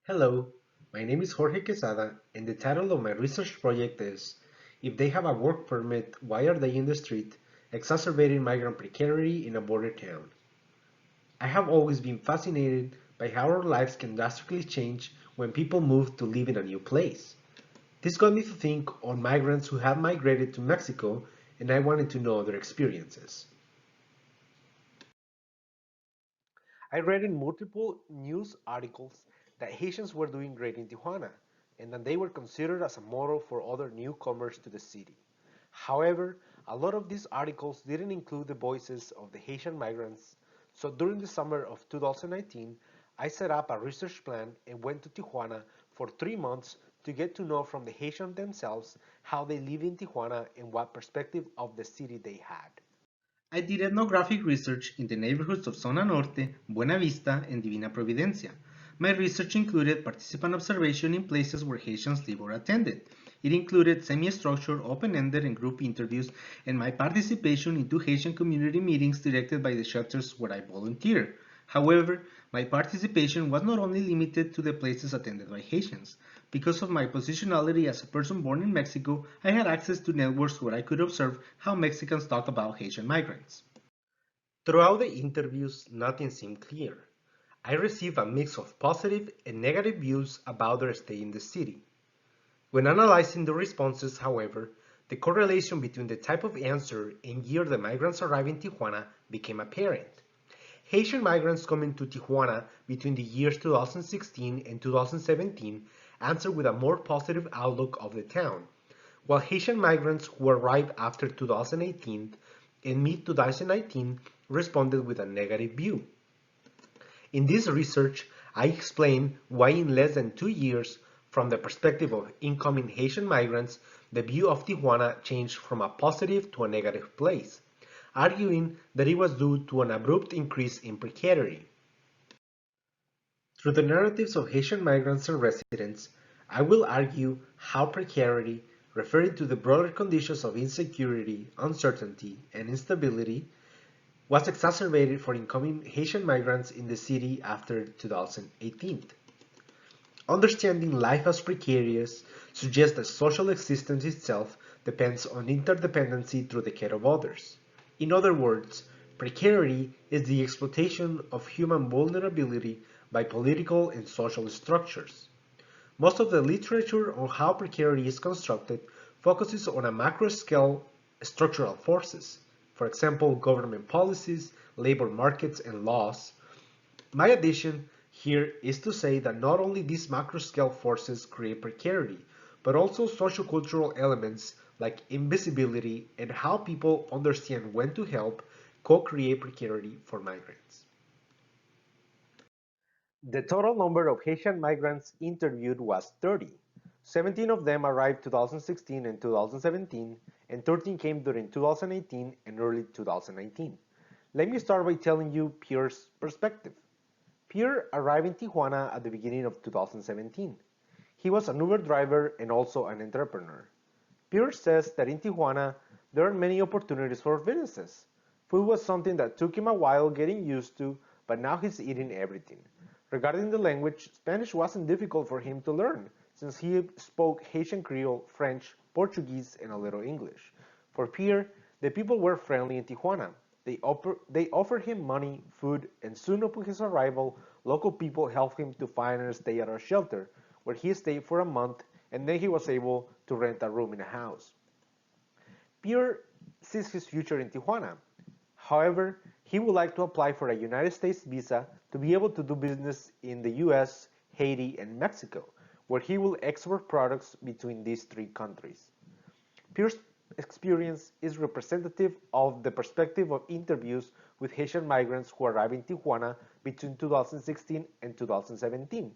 Hello, my name is Jorge Quezada, and the title of my research project is If They Have a Work Permit, Why Are They in the Street? Exacerbating Migrant Precarity in a Border Town. I have always been fascinated by how our lives can drastically change when people move to live in a new place. This got me to think on migrants who have migrated to Mexico, and I wanted to know their experiences. I read in multiple news articles that Haitians were doing great in Tijuana and that they were considered as a model for other newcomers to the city. However, a lot of these articles didn't include the voices of the Haitian migrants, so during the summer of 2019, I set up a research plan and went to Tijuana for 3 months to get to know from the Haitians themselves how they live in Tijuana and what perspective of the city they had. I did ethnographic research in the neighborhoods of Zona Norte, Buena Vista, and Divina Providencia. My research included participant observation in places where Haitians live or attended. It included semi-structured, open-ended, and group interviews, and my participation in two Haitian community meetings directed by the shelters where I volunteer. However, my participation was not only limited to the places attended by Haitians. Because of my positionality as a person born in Mexico, I had access to networks where I could observe how Mexicans talk about Haitian migrants. Throughout the interviews, nothing seemed clear. I received a mix of positive and negative views about their stay in the city. When analyzing the responses, however, the correlation between the type of answer and year the migrants arrived in Tijuana became apparent. Haitian migrants coming to Tijuana between the years 2016 and 2017 answered with a more positive outlook of the town, while Haitian migrants who arrived after 2018 and mid-2019 responded with a negative view. In this research, I explain why in less than 2 years, from the perspective of incoming Haitian migrants, the view of Tijuana changed from a positive to a negative place, arguing that it was due to an abrupt increase in precarity. Through the narratives of Haitian migrants and residents, I will argue how precarity, referring to the broader conditions of insecurity, uncertainty, and instability, was exacerbated for incoming Haitian migrants in the city after 2018. Understanding life as precarious suggests that social existence itself depends on interdependency through the care of others. In other words, precarity is the exploitation of human vulnerability by political and social structures. Most of the literature on how precarity is constructed focuses on a macro scale structural forces, for example, government policies, labor markets, and laws. My addition here is to say that not only these macro scale forces create precarity, but also sociocultural elements like invisibility and how people understand when to help co-create precarity for migrants. The total number of Haitian migrants interviewed was 30. 17 of them arrived 2016 and 2017, and 13 came during 2018 and early 2019. Let me start by telling you Pierre's perspective. Pierre arrived in Tijuana at the beginning of 2017. He was an Uber driver and also an entrepreneur. Pierre says that in Tijuana, there are many opportunities for businesses. Food was something that took him a while getting used to, but now he's eating everything. Regarding the language, Spanish wasn't difficult for him to learn, since he spoke Haitian Creole, French, Portuguese, and a little English. For Pierre, the people were friendly in Tijuana. They offered him money, food, and soon upon his arrival, local people helped him to find and stay at a shelter, where he stayed for a month, and then he was able to rent a room in a house. Pierre sees his future in Tijuana. However, he would like to apply for a United States visa to be able to do business in the US, Haiti, and Mexico, where he will export products between these three countries. Pierre's experience is representative of the perspective of interviews with Haitian migrants who arrived in Tijuana between 2016 and 2017.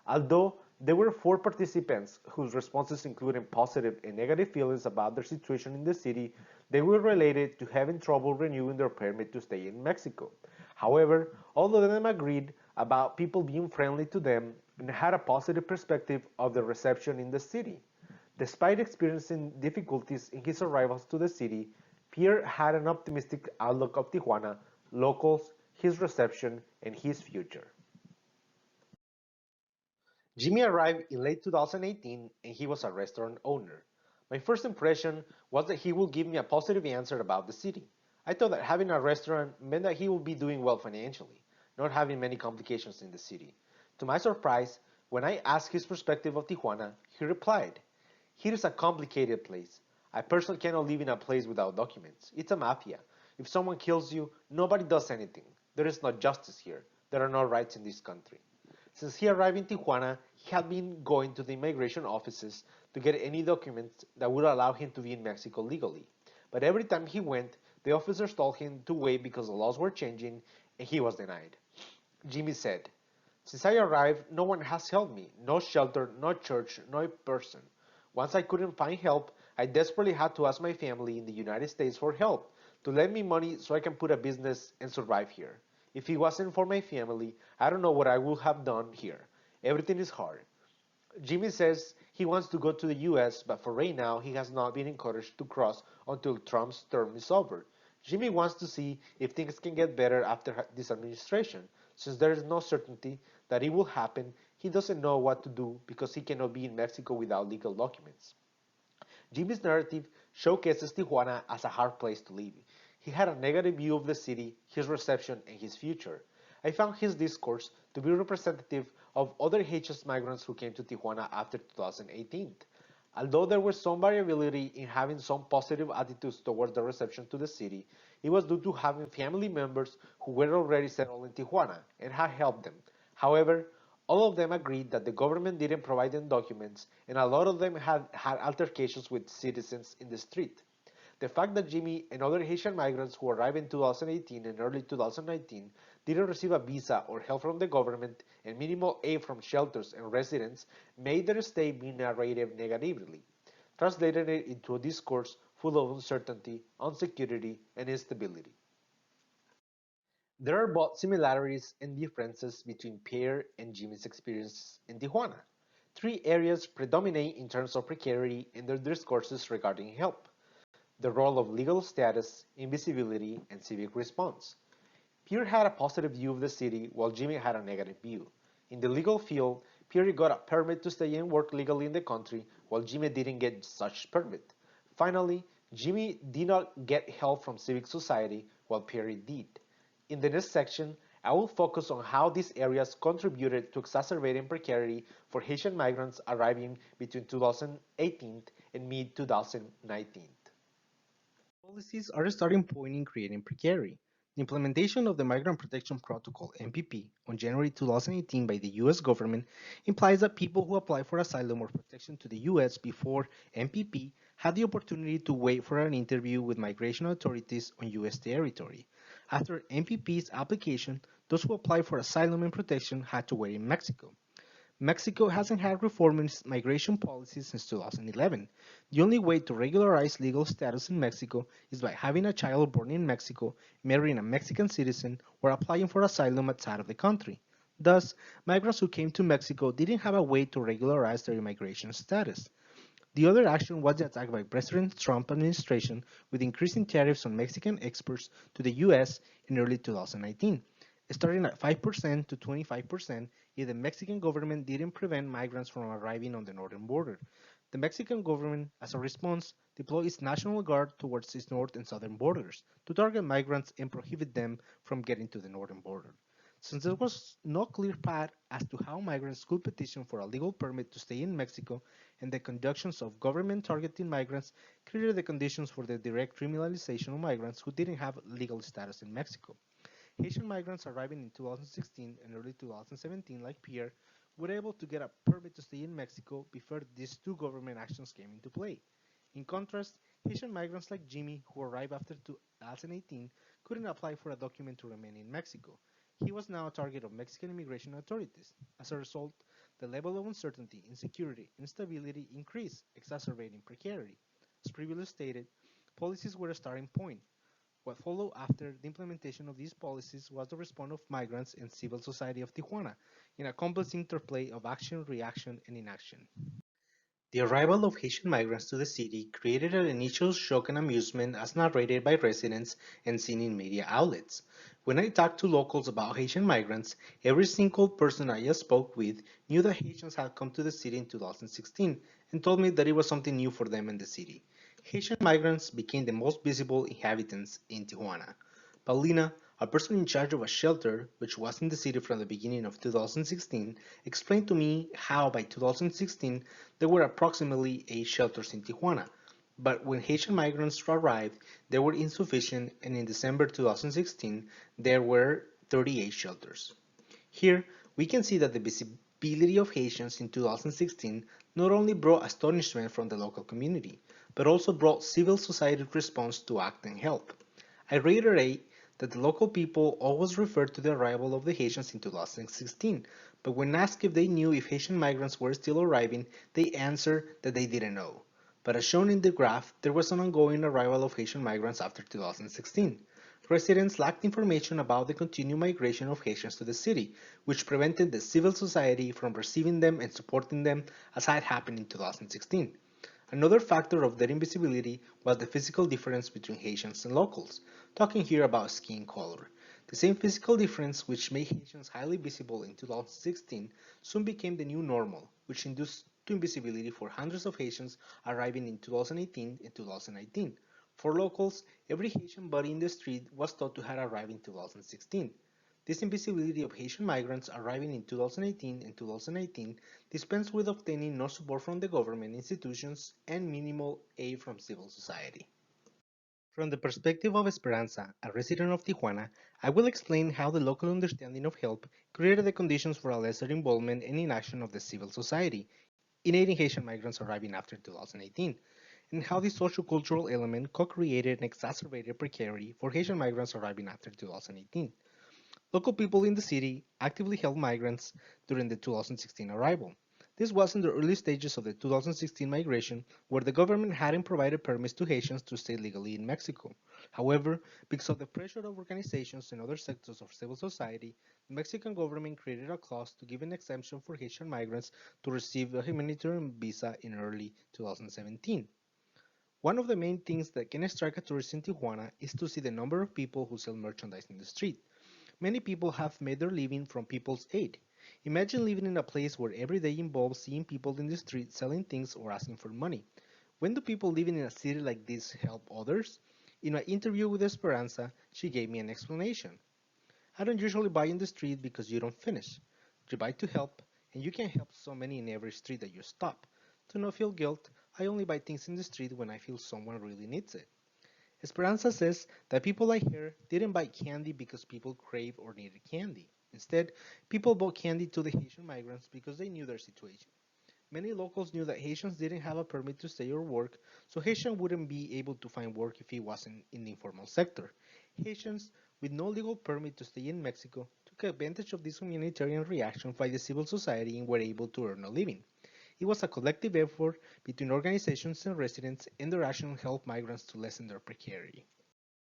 Although there were 4 participants whose responses included positive and negative feelings about their situation in the city, they were related to having trouble renewing their permit to stay in Mexico. However, all of them agreed about people being friendly to them and had a positive perspective of the reception in the city. Despite experiencing difficulties in his arrivals to the city, Pierre had an optimistic outlook of Tijuana, locals, his reception, and his future. Jimmy arrived in late 2018 and he was a restaurant owner. My first impression was that he would give me a positive answer about the city. I thought that having a restaurant meant that he would be doing well financially, not having many complications in the city. To my surprise, when I asked his perspective of Tijuana, he replied, "Here is a complicated place. A person cannot live in a place without documents. It's a mafia. If someone kills you, nobody does anything. There is no justice here. There are no rights in this country." Since he arrived in Tijuana, he had been going to the immigration offices to get any documents that would allow him to be in Mexico legally. But every time he went, the officers told him to wait because the laws were changing, and he was denied. Jimmy said, "Since I arrived, no one has helped me. No shelter, no church, no person. Once I couldn't find help, I desperately had to ask my family in the United States for help, to lend me money so I can put a business and survive here. If it wasn't for my family, I don't know what I would have done here. Everything is hard." Jimmy says he wants to go to the US, but for right now he has not been encouraged to cross until Trump's term is over. Jimmy wants to see if things can get better after this administration. Since there is no certainty that it will happen, he doesn't know what to do because he cannot be in Mexico without legal documents. Jimmy's narrative showcases Tijuana as a hard place to live. He had a negative view of the city, his reception, and his future. I found his discourse to be representative of other Haitian migrants who came to Tijuana after 2018. Although there was some variability in having some positive attitudes towards the reception to the city, it was due to having family members who were already settled in Tijuana and had helped them. However, all of them agreed that the government didn't provide them documents, and a lot of them had altercations with citizens in the street. The fact that Jimmy and other Haitian migrants who arrived in 2018 and early 2019 didn't receive a visa or help from the government and minimal aid from shelters and residents made their stay be narrated negatively, translating it into a discourse full of uncertainty, insecurity, and instability. There are both similarities and differences between Pierre and Jimmy's experiences in Tijuana. Three areas predominate in terms of precarity in their discourses regarding help: the role of legal status, invisibility, and civic response. Pierre had a positive view of the city, while Jimmy had a negative view. In the legal field, Pierre got a permit to stay and work legally in the country, while Jimmy didn't get such permit. Finally, Jimmy did not get help from civic society, while Pierre did. In the next section, I will focus on how these areas contributed to exacerbating precarity for Haitian migrants arriving between 2018 and mid-2019. Policies are a starting point in creating precarity. The implementation of the Migrant Protection Protocol (MPP) on January 2018 by the US government implies that people who apply for asylum or protection to the US before MPP had the opportunity to wait for an interview with migration authorities on US territory. After MPP's application, those who applied for asylum and protection had to wait in Mexico. Mexico hasn't had reform in its migration policy since 2011. The only way to regularize legal status in Mexico is by having a child born in Mexico, marrying a Mexican citizen, or applying for asylum outside of the country. Thus, migrants who came to Mexico didn't have a way to regularize their immigration status. The other action was the attack by President Trump administration with increasing tariffs on Mexican exports to the US in early 2019, starting at 5% to 25% if the Mexican government didn't prevent migrants from arriving on the northern border. The Mexican government, as a response, deployed its National Guard towards its north and southern borders to target migrants and prohibit them from getting to the northern border. Since there was no clear path as to how migrants could petition for a legal permit to stay in Mexico, and the conductions of government targeting migrants created the conditions for the direct criminalization of migrants who didn't have legal status in Mexico. Haitian migrants arriving in 2016 and early 2017, like Pierre, were able to get a permit to stay in Mexico before these two government actions came into play. In contrast, Haitian migrants like Jimmy, who arrived after 2018, couldn't apply for a document to remain in Mexico. He was now a target of Mexican immigration authorities. As a result, the level of uncertainty, insecurity, and instability increased, exacerbating precarity. As previously stated, policies were a starting point. What followed after the implementation of these policies was the response of migrants and civil society of Tijuana in a complex interplay of action, reaction, and inaction. The arrival of Haitian migrants to the city created an initial shock and amusement as narrated by residents and seen in media outlets. When I talked to locals about Haitian migrants, every single person I spoke with knew that Haitians had come to the city in 2016 and told me that it was something new for them in the city. Haitian migrants became the most visible inhabitants in Tijuana. Paulina, a person in charge of a shelter which was in the city from the beginning of 2016, explained to me how by 2016 there were approximately 8 shelters in Tijuana, but when Haitian migrants arrived, they were insufficient, and in December 2016 there were 38 shelters. Here, we can see that the visibility of Haitians in 2016 not only brought astonishment from the local community, but also brought civil society response to act and help. I reiterate that the local people always referred to the arrival of the Haitians in 2016, but when asked if they knew if Haitian migrants were still arriving, they answered that they didn't know. But as shown in the graph, there was an ongoing arrival of Haitian migrants after 2016. Residents lacked information about the continued migration of Haitians to the city, which prevented the civil society from receiving them and supporting them as had happened in 2016. Another factor of their invisibility was the physical difference between Haitians and locals, talking here about skin color. The same physical difference which made Haitians highly visible in 2016 soon became the new normal, which induced to invisibility for hundreds of Haitians arriving in 2018 and 2019. For locals, every Haitian body in the street was thought to have arrived in 2016. This invisibility of Haitian migrants arriving in 2018 and 2019 dispensed with obtaining no support from the government institutions and minimal aid from civil society. From the perspective of Esperanza, a resident of Tijuana, I will explain how the local understanding of help created the conditions for a lesser involvement and inaction of the civil society in aiding Haitian migrants arriving after 2018, and how this social-cultural element co-created and exacerbated precarity for Haitian migrants arriving after 2018. Local people in the city actively helped migrants during the 2016 arrival. This was in the early stages of the 2016 migration, where the government hadn't provided permits to Haitians to stay legally in Mexico. However, because of the pressure of organizations and other sectors of civil society, the Mexican government created a clause to give an exemption for Haitian migrants to receive a humanitarian visa in early 2017. One of the main things that can strike a tourist in Tijuana is to see the number of people who sell merchandise in the street. Many people have made their living from people's aid. Imagine living in a place where every day involves seeing people in the street selling things or asking for money. When do people living in a city like this help others? In my interview with Esperanza, she gave me an explanation. I don't usually buy in the street because you don't finish. You buy to help, and you can help so many in every street that you stop. To not feel guilt, I only buy things in the street when I feel someone really needs it. Esperanza says that people like her didn't buy candy because people crave or needed candy. Instead, people bought candy to the Haitian migrants because they knew their situation. Many locals knew that Haitians didn't have a permit to stay or work, so Haitian wouldn't be able to find work if he wasn't in the informal sector. Haitians with no legal permit to stay in Mexico took advantage of this humanitarian reaction by the civil society and were able to earn a living. It was a collective effort between organizations and residents, and their action helped migrants to lessen their precarity.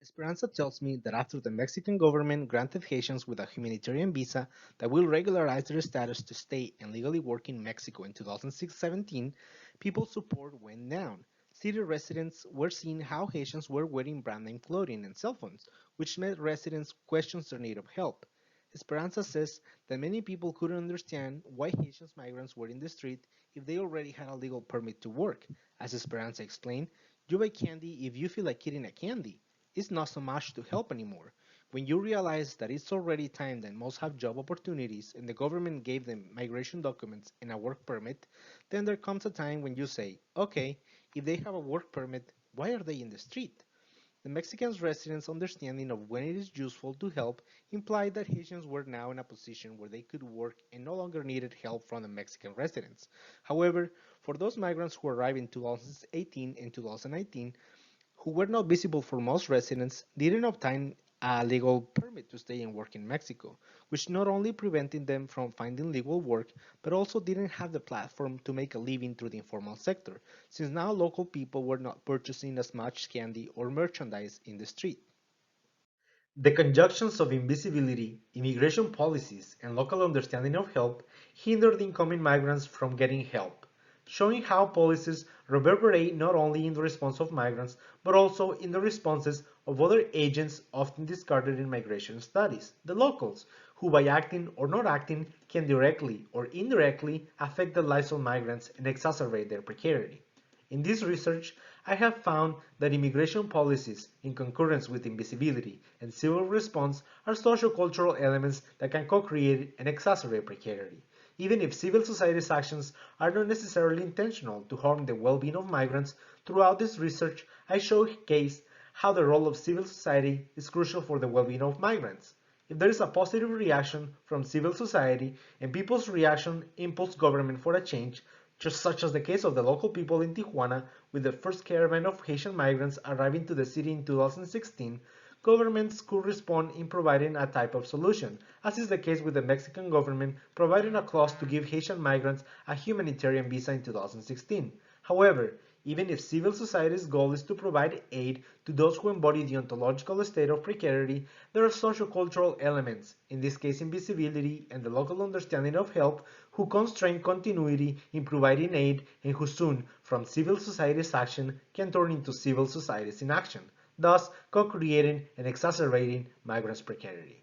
Esperanza tells me that after the Mexican government granted Haitians with a humanitarian visa that will regularize their status to stay and legally work in Mexico in 2017, people's support went down. City residents were seeing how Haitians were wearing brand name clothing and cell phones, which made residents question their need of help. Esperanza says that many people couldn't understand why Haitian migrants were in the street if they already had a legal permit to work. As Esperanza explained, you buy candy if you feel like eating a candy. It's not so much to help anymore. When you realize that it's already time that most have job opportunities and the government gave them migration documents and a work permit, then there comes a time when you say, okay, if they have a work permit, why are they in the street? The Mexican residents' understanding of when it is useful to help implied that Haitians were now in a position where they could work and no longer needed help from the Mexican residents. However, for those migrants who arrived in 2018 and 2019, who were not visible for most residents, didn't obtain a legal permit to stay and work in Mexico, which not only prevented them from finding legal work, but also didn't have the platform to make a living through the informal sector, since now local people were not purchasing as much candy or merchandise in the street. The conjunctions of invisibility, immigration policies, and local understanding of help hindered incoming migrants from getting help. showing how policies reverberate not only in the response of migrants, but also in the responses of other agents often discarded in migration studies, the locals, who by acting or not acting can directly or indirectly affect the lives of migrants and exacerbate their precarity. In this research, I have found that immigration policies, in concurrence with invisibility and civil response, are socio-cultural elements that can co-create and exacerbate precarity, even if civil society's actions are not necessarily intentional to harm the well-being of migrants. Throughout this research, I showcase how the role of civil society is crucial for the well-being of migrants. If there is a positive reaction from civil society and people's reaction impulse government for a change, just such as the case of the local people in Tijuana with the first caravan of Haitian migrants arriving to the city in 2016, governments could respond in providing a type of solution, as is the case with the Mexican government providing a clause to give Haitian migrants a humanitarian visa in 2016. However, even if civil society's goal is to provide aid to those who embody the ontological state of precarity, there are sociocultural elements, in this case invisibility and the local understanding of help, who constrain continuity in providing aid and who soon, from civil society's action, can turn into civil society's inaction, thus co-creating and exacerbating migrants' precarity.